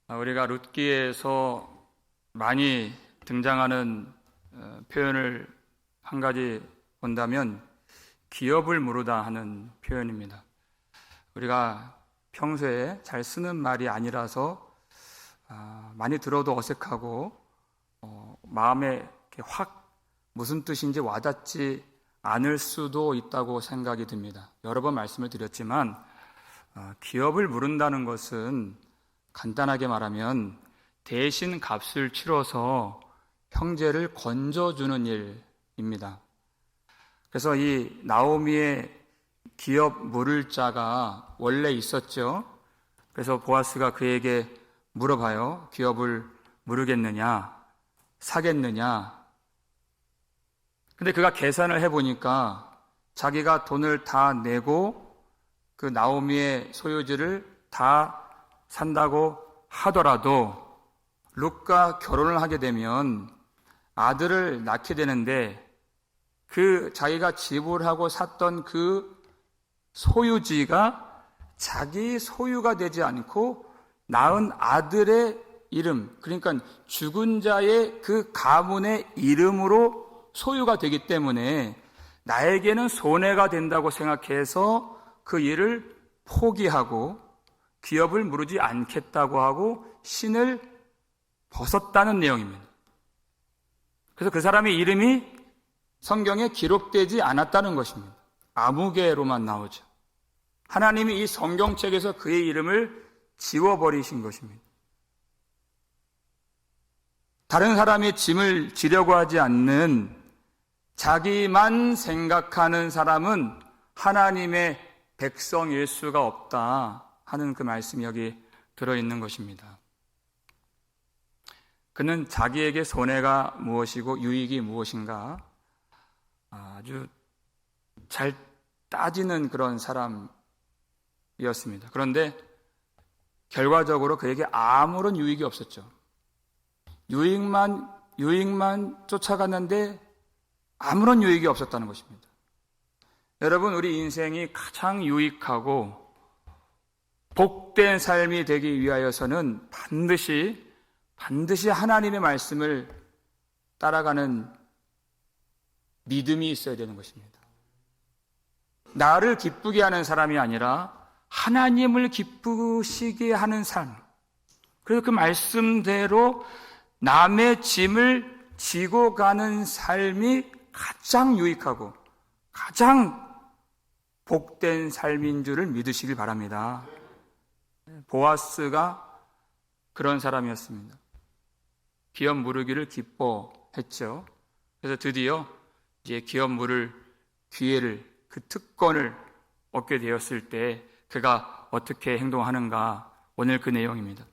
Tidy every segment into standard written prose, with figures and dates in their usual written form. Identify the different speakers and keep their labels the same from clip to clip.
Speaker 1: 우리가 룻기에서 많이 등장하는 표현을 한 가지 본다면 기업을 물으다 하는 표현입니다. 우리가 평소에 잘 쓰는 말이 아니라서 많이 들어도 어색하고 마음에 확 무슨 뜻인지 와닿지 않을 수도 있다고 생각이 듭니다. 여러 번 말씀을 드렸지만 기업을 물은다는 것은 간단하게 말하면 대신 값을 치러서 형제를 건져주는 일입니다. 그래서 이 나오미의 기업 물을 자가 원래 있었죠. 그래서 보아스가 그에게 물어봐요. 기업을 물으겠느냐? 사겠느냐? 근데 그가 계산을 해보니까 자기가 돈을 다 내고 그 나오미의 소유지를 다 산다고 하더라도 룻과 결혼을 하게 되면 아들을 낳게 되는데 그 자기가 지불하고 샀던 그 소유지가 자기 소유가 되지 않고 낳은 아들의 이름, 그러니까 죽은 자의 그 가문의 이름으로 소유가 되기 때문에 나에게는 손해가 된다고 생각해서 그 일을 포기하고 기업을 물으지 않겠다고 하고 신을 벗었다는 내용입니다. 그래서 그 사람의 이름이 성경에 기록되지 않았다는 것입니다. 아무개로만 나오죠. 하나님이 이 성경책에서 그의 이름을 지워버리신 것입니다. 다른 사람의 짐을 지려고 하지 않는 자기만 생각하는 사람은 하나님의 백성일 수가 없다 하는 그 말씀이 여기 들어있는 것입니다. 그는 자기에게 손해가 무엇이고 유익이 무엇인가 아주 잘 따지는 그런 사람이었습니다. 그런데 결과적으로 그에게 아무런 유익이 없었죠. 유익만 쫓아갔는데 아무런 유익이 없었다는 것입니다. 여러분, 우리 인생이 가장 유익하고 복된 삶이 되기 위하여서는 반드시 하나님의 말씀을 따라가는 믿음이 있어야 되는 것입니다. 나를 기쁘게 하는 사람이 아니라 하나님을 기쁘시게 하는 삶. 그래서 그 말씀대로 남의 짐을 지고 가는 삶이 가장 유익하고 가장 복된 삶인 줄을 믿으시길 바랍니다. 보아스가 그런 사람이었습니다. 기업 물으기를 기뻐했죠. 그래서 드디어 이제 기업 물을 기회를, 그 특권을 얻게 되었을 때 그가 어떻게 행동하는가, 오늘 그 내용입니다.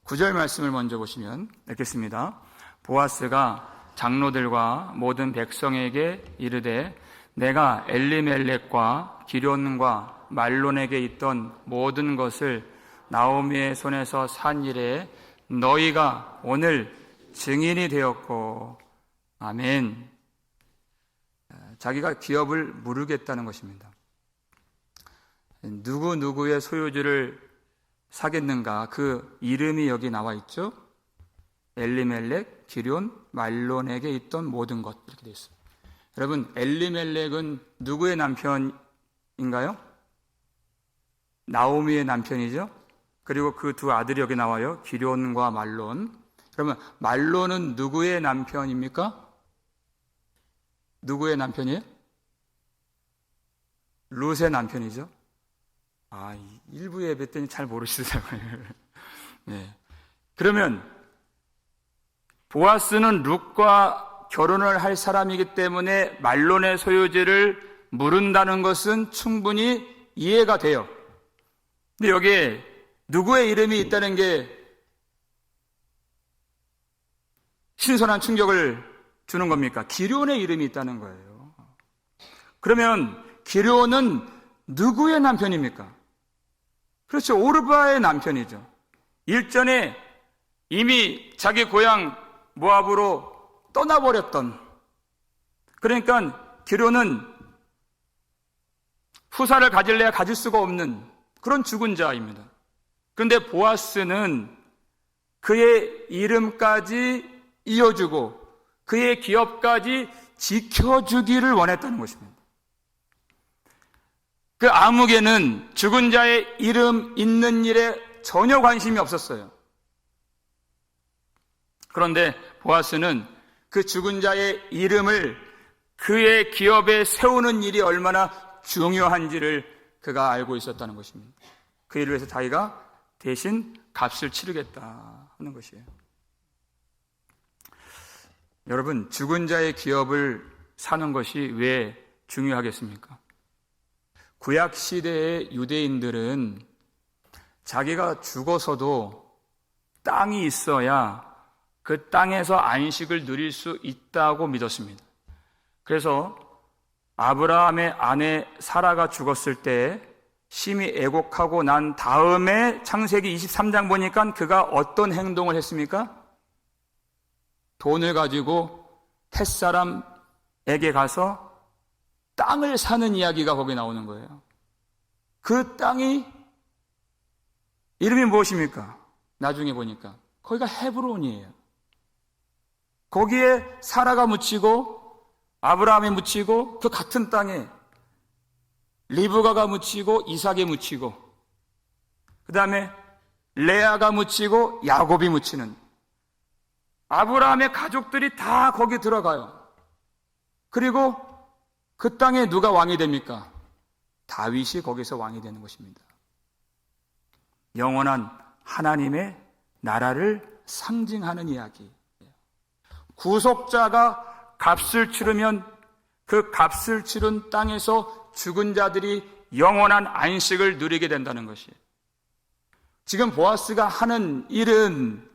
Speaker 1: 9절 말씀을 먼저 보시면 읽겠습니다. 보아스가 장로들과 모든 백성에게 이르되 내가 엘리멜렉과 기럨과 말론에게 있던 모든 것을 나오미의 손에서 산 일에 너희가 오늘 증인이 되었고 아멘. 자기가 기업을 물으겠다는 것입니다. 누구의 소유주를 사겠는가, 그 이름이 여기 나와 있죠. 엘리멜렉, 기럨, 말론에게 있던 모든 것, 이렇게 되어 있습니다. 여러분, 엘리멜렉은 누구의 남편인가요? 나오미의 남편이죠. 그리고 그 두 아들이 여기 나와요. 기럨과 말론. 그러면 말론은 누구의 남편입니까? 누구의 남편이에요? 룻의 남편이죠. 일부 예배 때는 잘 모르시더라고요. 네. 그러면 보아스는 룻과 결혼을 할 사람이기 때문에 말론의 소유지를 물은다는 것은 충분히 이해가 돼요. 근데 여기에 누구의 이름이 있다는 게 신선한 충격을 주는 겁니까? 기럨의 이름이 있다는 거예요. 그러면 기럨은 누구의 남편입니까? 그렇죠. 오르바의 남편이죠. 일전에 이미 자기 고향 모압으로 떠나버렸던, 그러니까 기럨은 후사를 가질래야 가질 수가 없는 그런 죽은 자입니다. 그런데 보아스는 그의 이름까지 이어주고 그의 기업까지 지켜주기를 원했다는 것입니다. 그 아무개는 죽은 자의 이름 있는 일에 전혀 관심이 없었어요. 그런데 보아스는 그 죽은 자의 이름을 그의 기업에 세우는 일이 얼마나 중요한지를 그가 알고 있었다는 것입니다. 그 일을 위해서 자기가 대신 값을 치르겠다 하는 것이에요. 여러분, 죽은 자의 기업을 사는 것이 왜 중요하겠습니까? 구약 시대의 유대인들은 자기가 죽어서도 땅이 있어야 그 땅에서 안식을 누릴 수 있다고 믿었습니다. 그래서 아브라함의 아내 사라가 죽었을 때 심히 애곡하고 난 다음에 창세기 23장 보니까 그가 어떤 행동을 했습니까? 돈을 가지고 햇사람에게 가서 땅을 사는 이야기가 거기 나오는 거예요. 그 땅이 이름이 무엇입니까? 나중에 보니까 거기가 헤브론이에요. 거기에 사라가 묻히고 아브라함이 묻히고 그 같은 땅에 리브가가 묻히고 이삭이 묻히고 그 다음에 레아가 묻히고 야곱이 묻히는 아브라함의 가족들이 다 거기 들어가요. 그리고 그 땅에 누가 왕이 됩니까? 다윗이 거기서 왕이 되는 것입니다. 영원한 하나님의 나라를 상징하는 이야기. 구속자가 값을 치르면 그 값을 치른 땅에서 죽은 자들이 영원한 안식을 누리게 된다는 것이에요. 지금 보아스가 하는 일은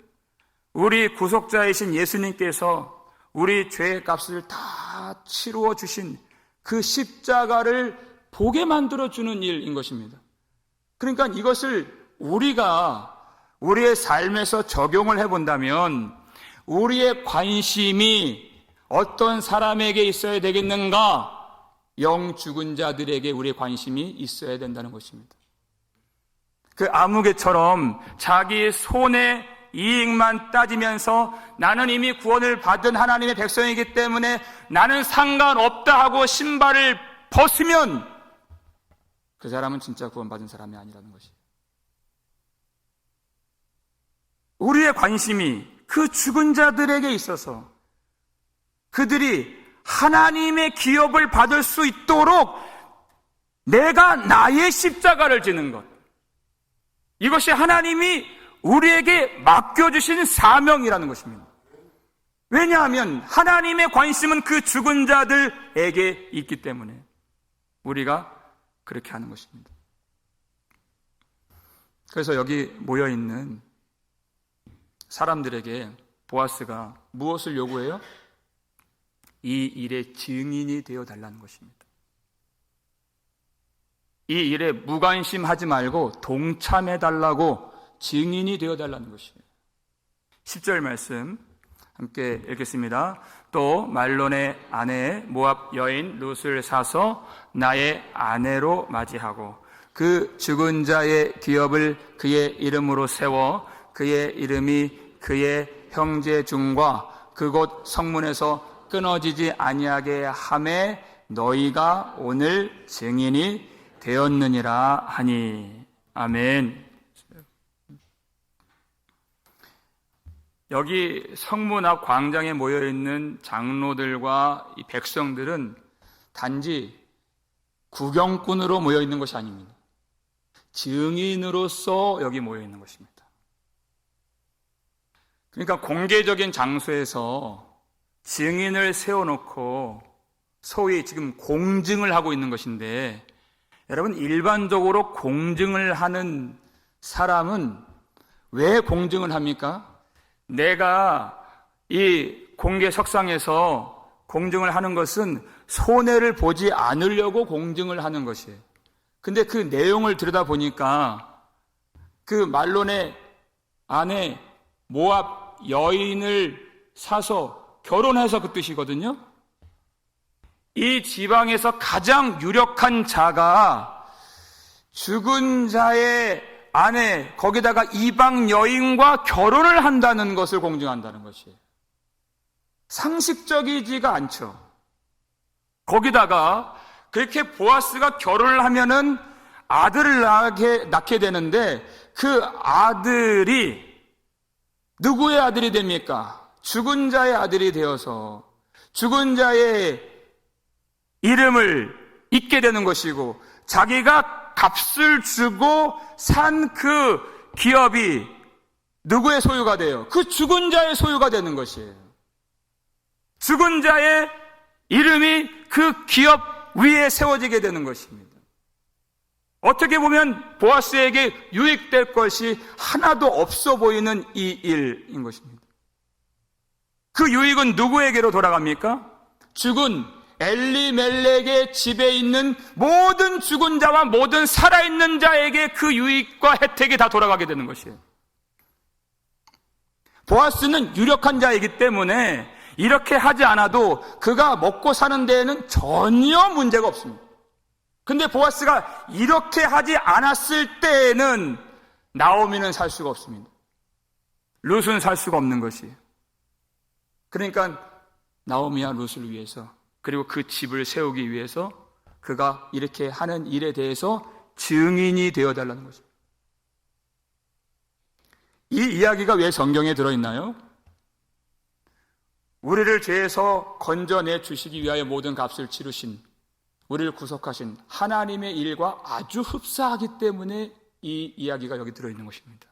Speaker 1: 우리 구속자이신 예수님께서 우리 죄의 값을 다 치루어 주신 그 십자가를 보게 만들어주는 일인 것입니다. 그러니까 이것을 우리가 우리의 삶에서 적용을 해본다면 우리의 관심이 어떤 사람에게 있어야 되겠는가? 영 죽은 자들에게 우리의 관심이 있어야 된다는 것입니다. 그 아무개처럼 자기 손의 이익만 따지면서 나는 이미 구원을 받은 하나님의 백성이기 때문에 나는 상관없다 하고 신발을 벗으면 그 사람은 진짜 구원받은 사람이 아니라는 것이에요. 우리의 관심이 그 죽은 자들에게 있어서 그들이 하나님의 기업을 받을 수 있도록 내가 나의 십자가를 지는 것, 이것이 하나님이 우리에게 맡겨주신 사명이라는 것입니다. 왜냐하면 하나님의 관심은 그 죽은 자들에게 있기 때문에 우리가 그렇게 하는 것입니다. 그래서 여기 모여있는 사람들에게 보아스가 무엇을 요구해요? 이 일의 증인이 되어달라는 것입니다. 이 일에 무관심하지 말고 동참해달라고 증인이 되어달라는 것이에요. 10절 말씀 함께 읽겠습니다. 또 말론의 아내 모압 여인 룻을 사서 나의 아내로 맞이하고 그 죽은 자의 기업을 그의 이름으로 세워 그의 이름이 그의 형제 중과 그곳 성문에서 끊어지지 아니하게 하매 너희가 오늘 증인이 되었느니라 하니. 아멘. 여기 성문 앞 광장에 모여있는 장로들과 이 백성들은 단지 구경꾼으로 모여있는 것이 아닙니다. 증인으로서 여기 모여있는 것입니다. 그러니까 공개적인 장소에서 증인을 세워놓고 소위 지금 공증을 하고 있는 것인데, 여러분, 일반적으로 공증을 하는 사람은 왜 공증을 합니까? 내가 이 공개 석상에서 공증을 하는 것은 손해를 보지 않으려고 공증을 하는 것이에요. 근데 그 내용을 들여다보니까 그 말론의 아내 모압 여인을 사서 결혼해서 그 뜻이거든요. 이 지방에서 가장 유력한 자가 죽은 자의 아내, 거기다가 이방 여인과 결혼을 한다는 것을 공증한다는 것이에요. 상식적이지가 않죠. 거기다가 그렇게 보아스가 결혼을 하면은 아들을 낳게 되는데 그 아들이 누구의 아들이 됩니까? 죽은 자의 아들이 되어서 죽은 자의 이름을 잊게 되는 것이고, 자기가 값을 주고 산 그 기업이 누구의 소유가 돼요? 그 죽은 자의 소유가 되는 것이에요. 죽은 자의 이름이 그 기업 위에 세워지게 되는 것입니다. 어떻게 보면 보아스에게 유익될 것이 하나도 없어 보이는 이 일인 것입니다. 그 유익은 누구에게로 돌아갑니까? 죽은 엘리멜렉의 집에 있는 모든 죽은 자와 모든 살아있는 자에게 그 유익과 혜택이 다 돌아가게 되는 것이에요. 보아스는 유력한 자이기 때문에 이렇게 하지 않아도 그가 먹고 사는 데에는 전혀 문제가 없습니다. 근데 보아스가 이렇게 하지 않았을 때에는 나오미는 살 수가 없습니다. 룻은 살 수가 없는 것이에요. 그러니까 나오미와 룻을 위해서, 그리고 그 집을 세우기 위해서 그가 이렇게 하는 일에 대해서 증인이 되어달라는 것입니다. 이 이야기가 왜 성경에 들어있나요? 우리를 죄에서 건져내 주시기 위하여 모든 값을 치르신, 우리를 구속하신 하나님의 일과 아주 흡사하기 때문에 이 이야기가 여기 들어있는 것입니다.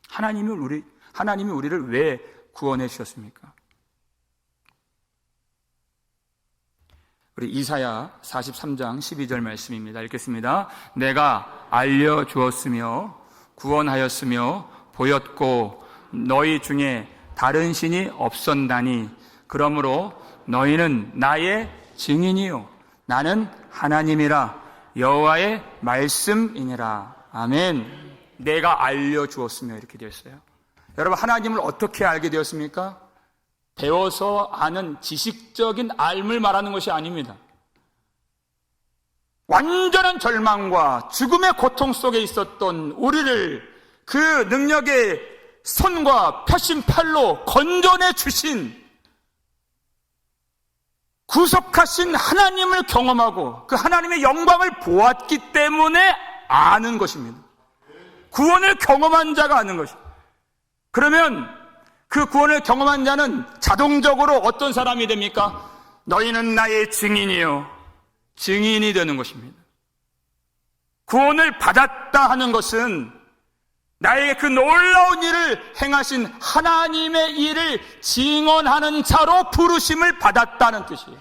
Speaker 1: 하나님이 우리를 왜 구원해 주셨습니까? 우리 이사야 43장 12절 말씀입니다. 읽겠습니다. 내가 알려주었으며 구원하였으며 보였고 너희 중에 다른 신이 없었나니 그러므로 너희는 나의 증인이요 나는 하나님이라 여호와의 말씀이니라. 아멘. 내가 알려주었으며 이렇게 되었어요. 여러분, 하나님을 어떻게 알게 되었습니까? 배워서 아는 지식적인 알을 말하는 것이 아닙니다. 완전한 절망과 죽음의 고통 속에 있었던 우리를 그 능력의 손과 펴신 팔로 건져내 주신 구속하신 하나님을 경험하고 그 하나님의 영광을 보았기 때문에 아는 것입니다. 구원을 경험한 자가 아는 것입니다. 그러면 그 구원을 경험한 자는 자동적으로 어떤 사람이 됩니까? 너희는 나의 증인이요, 증인이 되는 것입니다. 구원을 받았다 하는 것은 나에게 그 놀라운 일을 행하신 하나님의 일을 증언하는 자로 부르심을 받았다는 뜻이에요.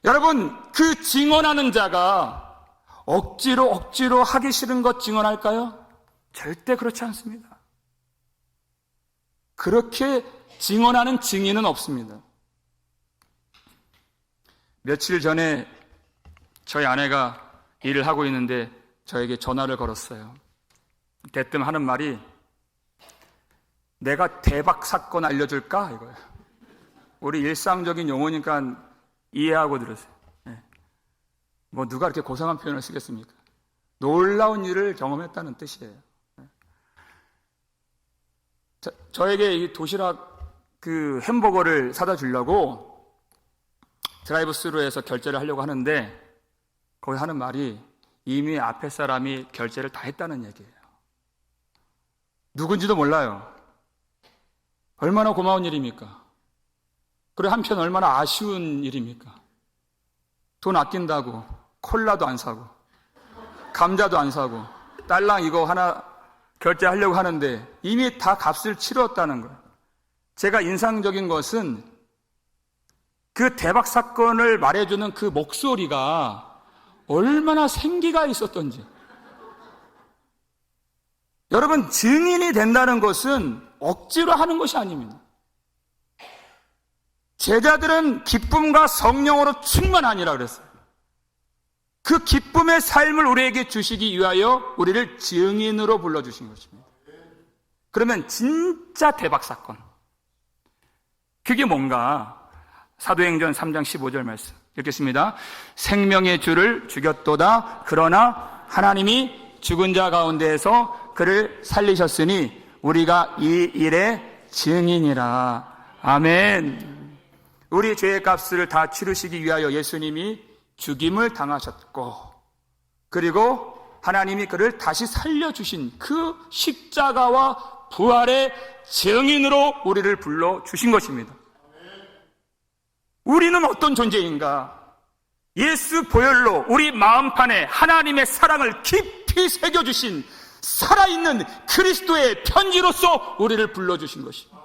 Speaker 1: 여러분, 그 증언하는 자가 억지로 하기 싫은 것 증언할까요? 절대 그렇지 않습니다. 그렇게 증언하는 증인은 없습니다. 며칠 전에 저희 아내가 일을 하고 있는데 저에게 전화를 걸었어요. 대뜸 하는 말이 내가 대박 사건 알려줄까? 이거예요. 우리 일상적인 용어니까 이해하고 들었어요. 뭐 누가 이렇게 고상한 표현을 쓰겠습니까? 놀라운 일을 경험했다는 뜻이에요. 저에게 이 도시락 그 햄버거를 사다 주려고 드라이브 스루에서 결제를 하려고 하는데 거기 하는 말이 이미 앞에 사람이 결제를 다 했다는 얘기예요. 누군지도 몰라요. 얼마나 고마운 일입니까? 그리고 한편 얼마나 아쉬운 일입니까? 돈 아낀다고 콜라도 안 사고 감자도 안 사고 딸랑 이거 하나 결제하려고 하는데 이미 다 값을 치렀다는 거예요. 제가 인상적인 것은 그 대박 사건을 말해주는 그 목소리가 얼마나 생기가 있었던지. 여러분, 증인이 된다는 것은 억지로 하는 것이 아닙니다. 제자들은 기쁨과 성령으로 충만하니라 그랬어요. 그 기쁨의 삶을 우리에게 주시기 위하여 우리를 증인으로 불러주신 것입니다. 그러면 진짜 대박 사건. 그게 뭔가? 사도행전 3장 15절 말씀 읽겠습니다. 생명의 주를 죽였도다. 그러나 하나님이 죽은 자 가운데에서 그를 살리셨으니 우리가 이 일의 증인이라. 아멘. 우리 죄의 값을 다 치르시기 위하여 예수님이 죽임을 당하셨고, 그리고 하나님이 그를 다시 살려주신 그 십자가와 부활의 증인으로 우리를 불러주신 것입니다. 우리는 어떤 존재인가? 예수 보혈로 우리 마음판에 하나님의 사랑을 깊이 새겨주신 살아있는 그리스도의 편지로서 우리를 불러주신 것입니다.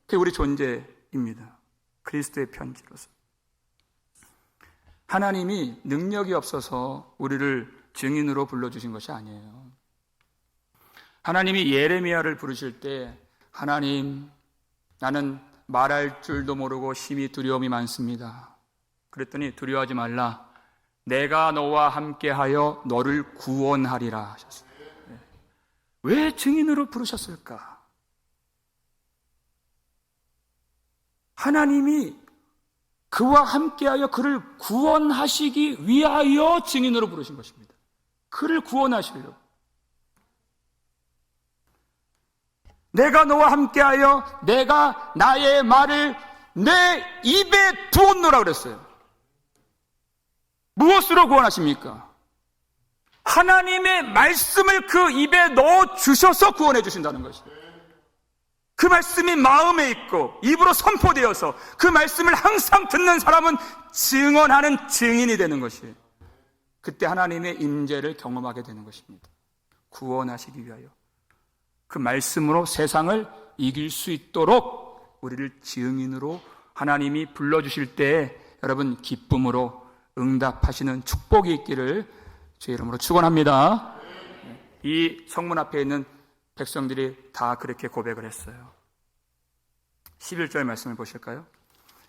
Speaker 1: 그게 우리 존재입니다. 그리스도의 편지로서. 하나님이 능력이 없어서 우리를 증인으로 불러주신 것이 아니에요. 하나님이 예레미야를 부르실 때, 하나님, 나는 말할 줄도 모르고 심히 두려움이 많습니다. 그랬더니 두려워하지 말라. 내가 너와 함께하여 너를 구원하리라 하셨어요. 왜 증인으로 부르셨을까? 하나님이 그와 함께하여 그를 구원하시기 위하여 증인으로 부르신 것입니다. 그를 구원하시려고. 내가 너와 함께하여 내가 나의 말을 내 입에 두었노라 그랬어요. 무엇으로 구원하십니까? 하나님의 말씀을 그 입에 넣어 주셔서 구원해 주신다는 것이에요. 그 말씀이 마음에 있고 입으로 선포되어서 그 말씀을 항상 듣는 사람은 증언하는 증인이 되는 것이에요. 그때 하나님의 임재를 경험하게 되는 것입니다. 구원하시기 위하여 그 말씀으로 세상을 이길 수 있도록 우리를 증인으로 하나님이 불러주실 때 여러분 기쁨으로 응답하시는 축복이 있기를 주의 이름으로 축원합니다. 이 성문 앞에 있는 백성들이 다 그렇게 고백을 했어요. 11절 말씀을 보실까요?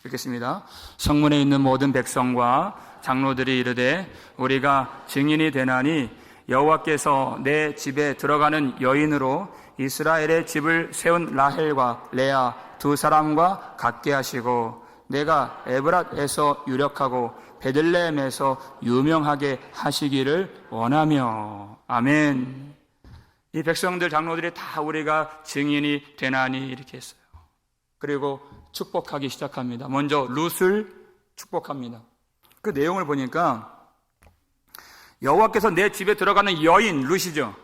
Speaker 1: 읽겠습니다. 성문에 있는 모든 백성과 장로들이 이르되 우리가 증인이 되나니 여호와께서 내 집에 들어가는 여인으로 이스라엘의 집을 세운 라헬과 레아 두 사람과 같게 하시고 내가 에브랏에서 유력하고 베들레헴에서 유명하게 하시기를 원하며. 아멘. 이 백성들 장로들이 다 우리가 증인이 되나니 이렇게 했어요. 그리고 축복하기 시작합니다. 먼저 룻을 축복합니다. 그 내용을 보니까 여호와께서 내 집에 들어가는 여인, 룻이죠.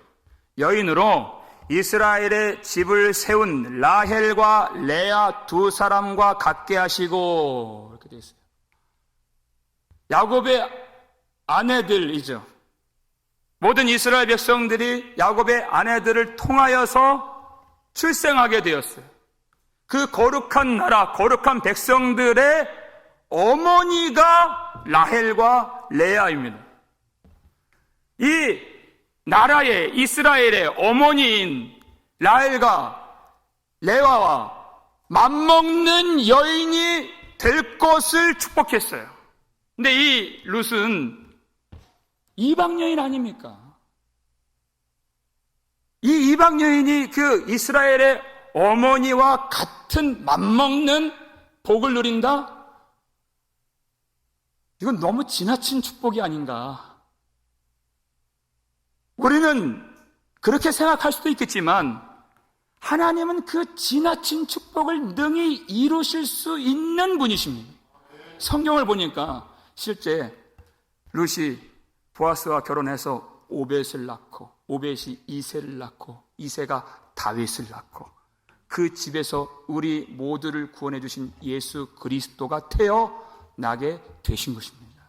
Speaker 1: 여인으로 이스라엘의 집을 세운 라헬과 레아 두 사람과 같게 하시고 이렇게 되어 있어요. 야곱의 아내들이죠. 모든 이스라엘 백성들이 야곱의 아내들을 통하여서 출생하게 되었어요. 그 거룩한 나라, 거룩한 백성들의 어머니가 라헬과 레아입니다. 이 나라의 이스라엘의 어머니인 라헬과 레아와 맘먹는 여인이 될 것을 축복했어요. 근데 이 룻은 이방 여인 아닙니까? 이 이방 여인이 그 이스라엘의 어머니와 같은 맘먹는 복을 누린다? 이건 너무 지나친 축복이 아닌가. 우리는 그렇게 생각할 수도 있겠지만 하나님은 그 지나친 축복을 능히 이루실 수 있는 분이십니다. 성경을 보니까 실제 룻이 보아스와 결혼해서 오벳을 낳고 오벳이 이새를 낳고 이새가 다윗을 낳고 그 집에서 우리 모두를 구원해 주신 예수 그리스도가 태어나게 되신 것입니다.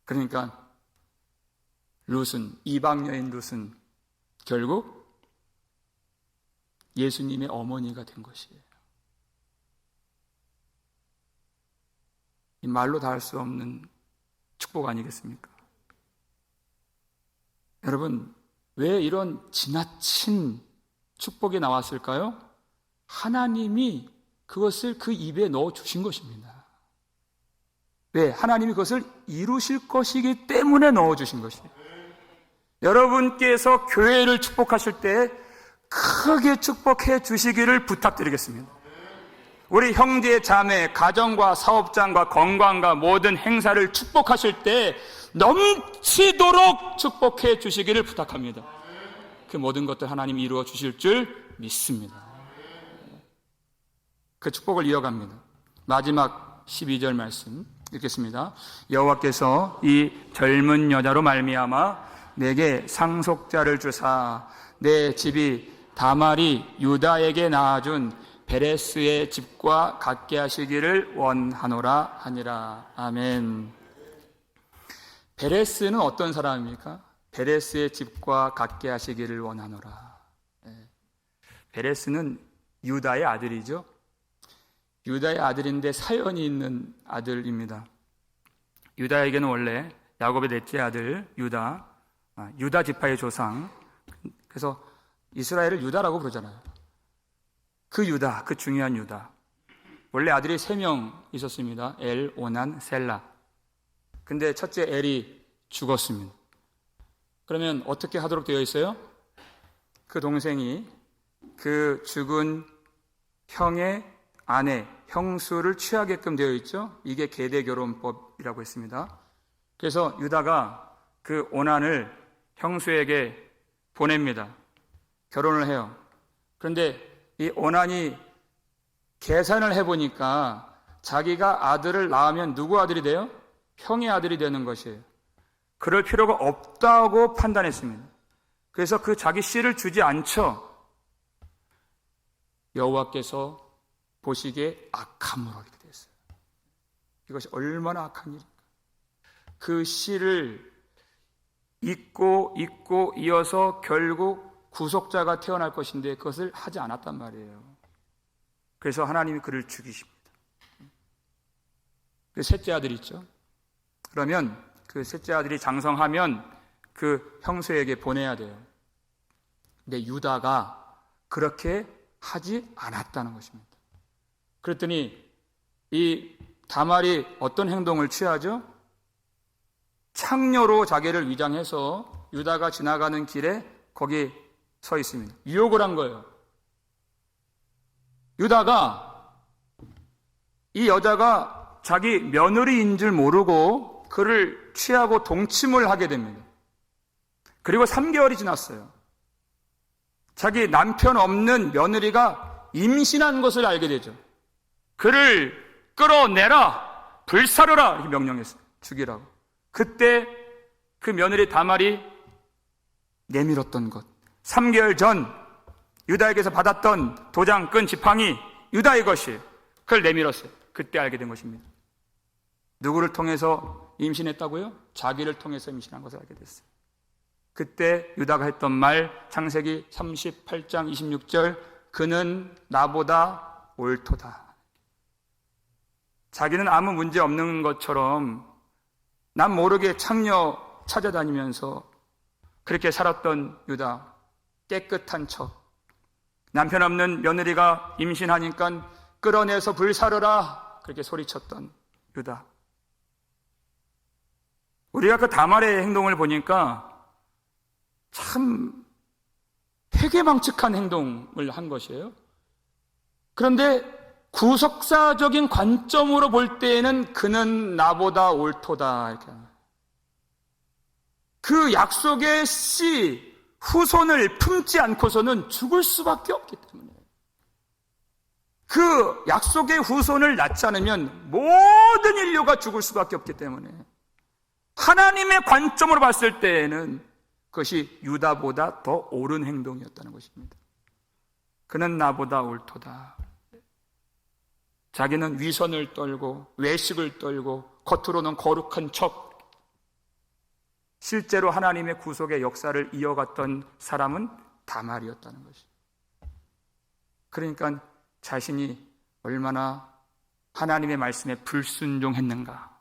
Speaker 1: 그러니까 룻은, 이방 여인 룻은 결국 예수님의 어머니가 된 것이에요. 이 말로 다 할 수 없는 축복 아니겠습니까? 여러분, 왜 이런 지나친 축복이 나왔을까요? 하나님이 그것을 그 입에 넣어 주신 것입니다. 왜? 하나님이 그것을 이루실 것이기 때문에 넣어 주신 것이에요. 여러분께서 교회를 축복하실 때 크게 축복해 주시기를 부탁드리겠습니다. 우리 형제 자매, 가정과 사업장과 건강과 모든 행사를 축복하실 때 넘치도록 축복해 주시기를 부탁합니다. 그 모든 것들 하나님이 이루어 주실 줄 믿습니다. 그 축복을 이어갑니다. 마지막 12절 말씀 읽겠습니다. 여호와께서 이 젊은 여자로 말미암아 내게 상속자를 주사 내 집이 다말이 유다에게 낳아준 베레스의 집과 같게 하시기를 원하노라 하니라. 아멘. 베레스는 어떤 사람입니까? 베레스의 집과 같게 하시기를 원하노라. 베레스는 유다의 아들이죠. 유다의 아들인데 사연이 있는 아들입니다. 유다에게는 원래 야곱의 넷째 아들 유다 지파의 조상, 그래서 이스라엘을 유다라고 부르잖아요. 그 유다, 그 중요한 유다, 원래 아들이 3명 있었습니다. 엘, 오난, 셀라. 근데 첫째 엘이 죽었습니다. 그러면 어떻게 하도록 되어 있어요? 그 동생이 그 죽은 형의 아내, 형수를 취하게끔 되어 있죠. 이게 계대결혼법이라고 했습니다. 그래서 유다가 그 오난을 형수에게 보냅니다. 결혼을 해요. 그런데 이 오난이 계산을 해보니까 자기가 아들을 낳으면 누구 아들이 돼요? 형의 아들이 되는 것이에요. 그럴 필요가 없다고 판단했습니다. 그래서 그 자기 씨를 주지 않죠. 여호와께서 보시기에 악함으로 하게 됐어요. 이것이 얼마나 악한 일입니까? 그 씨를 잇고 이어서 결국 구속자가 태어날 것인데 그것을 하지 않았단 말이에요. 그래서 하나님이 그를 죽이십니다. 그 셋째 아들이 있죠. 그러면 그 셋째 아들이 장성하면 그 형수에게 보내야 돼요. 근데 유다가 그렇게 하지 않았다는 것입니다. 그랬더니 이 다말이 어떤 행동을 취하죠? 창녀로 자기를 위장해서 유다가 지나가는 길에 거기 서 있습니다. 유혹을 한 거예요. 유다가 이 여자가 자기 며느리인 줄 모르고 그를 취하고 동침을 하게 됩니다. 그리고 3개월이 지났어요. 자기 남편 없는 며느리가 임신한 것을 알게 되죠. 그를 끌어내라, 불사르라 이렇게 명령했어요. 죽이라고. 그때 그 며느리 다말이 내밀었던 것, 3개월 전 유다에게서 받았던 도장 끈 지팡이 유다의 것이에요. 그걸 내밀었어요. 그때 알게 된 것입니다. 누구를 통해서 임신했다고요? 자기를 통해서 임신한 것을 알게 됐어요. 그때 유다가 했던 말, 창세기 38장 26절, 그는 나보다 옳도다. 자기는 아무 문제 없는 것처럼 남 모르게 창녀 찾아다니면서 그렇게 살았던 유다, 깨끗한 척, 남편 없는 며느리가 임신하니까 끌어내서 불사르라 그렇게 소리쳤던 유다. 우리가 그 다말의 행동을 보니까 참 회개망측한 행동을 한 것이에요. 그런데 구속사적인 관점으로 볼 때에는 그는 나보다 옳도다 이렇게. 그 약속의 씨 후손을 품지 않고서는 죽을 수밖에 없기 때문에, 그 약속의 후손을 낳지 않으면 모든 인류가 죽을 수밖에 없기 때문에 하나님의 관점으로 봤을 때에는 그것이 유다보다 더 옳은 행동이었다는 것입니다. 그는 나보다 옳도다. 자기는 위선을 떨고 외식을 떨고 겉으로는 거룩한 척, 실제로 하나님의 구속의 역사를 이어갔던 사람은 다말이었다는 것이죠. 그러니까 자신이 얼마나 하나님의 말씀에 불순종했는가,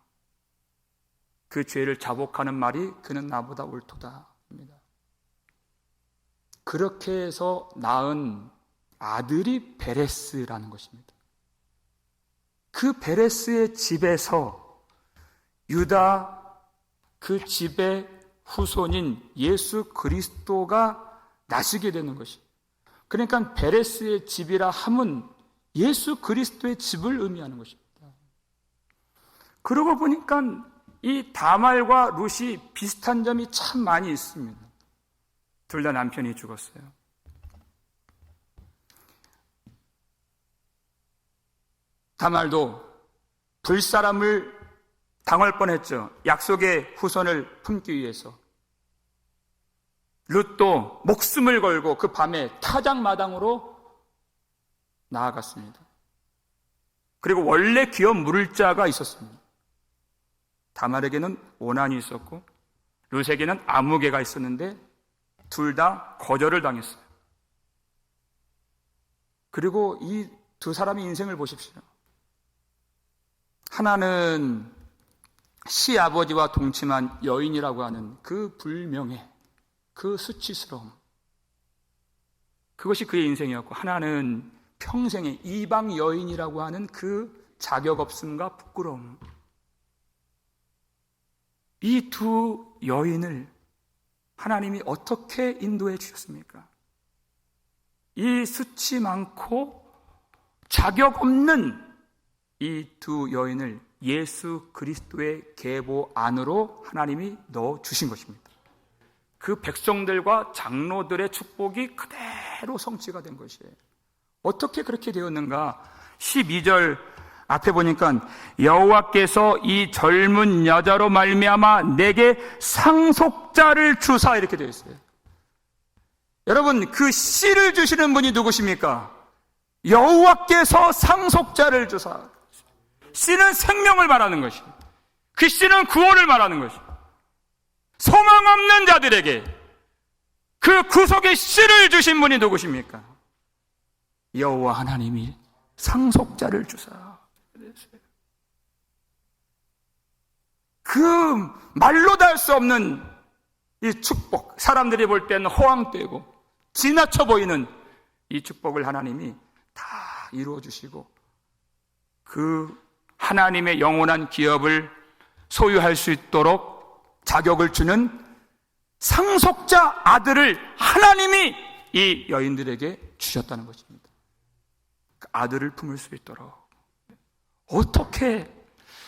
Speaker 1: 그 죄를 자복하는 말이 그는 나보다 옳도다 입니다. 그렇게 해서 낳은 아들이 베레스라는 것입니다. 그 베레스의 집에서 유다 그 집의 후손인 예수 그리스도가 나시게 되는 것이. 그러니까 베레스의 집이라 함은 예수 그리스도의 집을 의미하는 것입니다. 그러고 보니까 이 다말과 룻이 비슷한 점이 참 많이 있습니다. 둘 다 남편이 죽었어요. 다말도 불사람을 당할 뻔했죠. 약속의 후손을 품기 위해서. 룻도 목숨을 걸고 그 밤에 타작마당으로 나아갔습니다. 그리고 원래 기업 물을 자가 있었습니다. 다말에게는 오난이 있었고 룻에게는 아무개가 있었는데 둘 다 거절을 당했어요. 그리고 이 두 사람의 인생을 보십시오. 하나는 시아버지와 동침한 여인이라고 하는 그 불명예, 그 수치스러움, 그것이 그의 인생이었고, 하나는 평생의 이방 여인이라고 하는 그 자격 없음과 부끄러움. 이 두 여인을 하나님이 어떻게 인도해 주셨습니까? 이 수치 많고 자격 없는 이 두 여인을 예수 그리스도의 계보 안으로 하나님이 넣어 주신 것입니다. 그 백성들과 장로들의 축복이 그대로 성취가 된 것이에요. 어떻게 그렇게 되었는가? 12절 앞에 보니까 여호와께서 이 젊은 여자로 말미암아 내게 상속자를 주사, 이렇게 되어 있어요. 여러분, 그 씨를 주시는 분이 누구십니까? 여호와께서 상속자를 주사. 씨는 생명을 말하는 것입니다. 그 씨는 구원을 말하는 것입니다. 소망 없는 자들에게 그 구속의 씨를 주신 분이 누구십니까? 여호와 하나님이 상속자를 주사. 그 말로 다 할 수 없는 이 축복, 사람들이 볼 때는 허황되고 지나쳐 보이는 이 축복을 하나님이 다 이루어 주시고, 그 하나님의 영원한 기업을 소유할 수 있도록 자격을 주는 상속자 아들을 하나님이 이 여인들에게 주셨다는 것입니다. 그 아들을 품을 수 있도록. 어떻게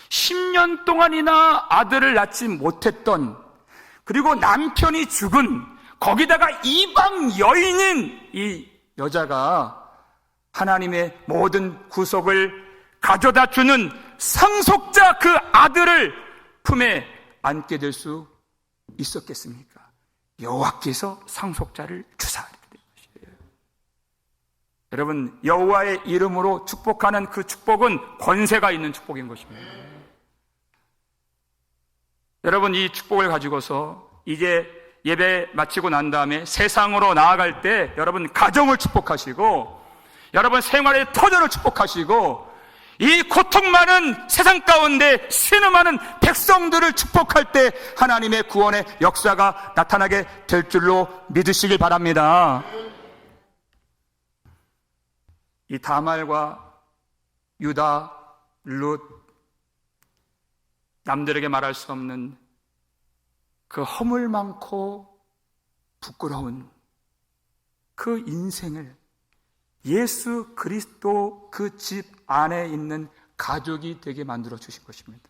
Speaker 1: 10년 동안이나 아들을 낳지 못했던, 그리고 남편이 죽은, 거기다가 이방 여인인 이 여자가 하나님의 모든 구속을 가져다 주는 상속자 그 아들을 품에 안게 될 수 있었겠습니까? 여호와께서 상속자를 주사. 여러분, 여호와의 이름으로 축복하는 그 축복은 권세가 있는 축복인 것입니다. 여러분, 이 축복을 가지고서 이제 예배 마치고 난 다음에 세상으로 나아갈 때 여러분 가정을 축복하시고, 여러분 생활의 터전을 축복하시고, 이 고통 많은 세상 가운데 신음하는 백성들을 축복할 때 하나님의 구원의 역사가 나타나게 될 줄로 믿으시길 바랍니다. 이 다말과 유다, 룻, 남들에게 말할 수 없는 그 허물 많고 부끄러운 그 인생을 예수 그리스도 그 집 안에 있는 가족이 되게 만들어 주신 것입니다.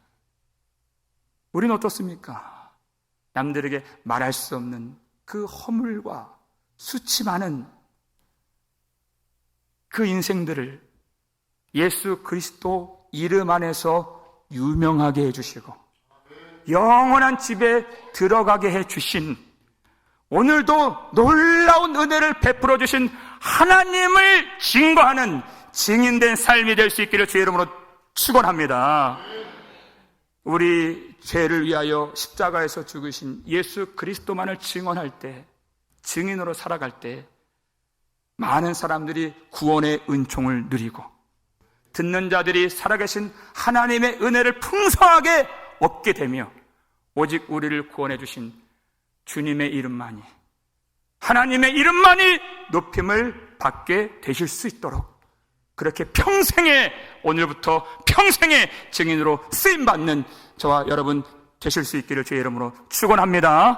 Speaker 1: 우리는 어떻습니까? 남들에게 말할 수 없는 그 허물과 수치 많은 그 인생들을 예수 그리스도 이름 안에서 유명하게 해주시고 영원한 집에 들어가게 해주신, 오늘도 놀라운 은혜를 베풀어 주신 하나님을 증거하는 증인된 삶이 될 수 있기를 주의 이름으로 축원합니다. 우리 죄를 위하여 십자가에서 죽으신 예수 그리스도만을 증언할 때, 증인으로 살아갈 때 많은 사람들이 구원의 은총을 누리고 듣는 자들이 살아계신 하나님의 은혜를 풍성하게 얻게 되며, 오직 우리를 구원해 주신 주님의 이름만이, 하나님의 이름만이 높임을 받게 되실 수 있도록 그렇게 평생에, 오늘부터 평생의 증인으로 쓰임받는 저와 여러분 되실 수 있기를 주의 이름으로 축원합니다.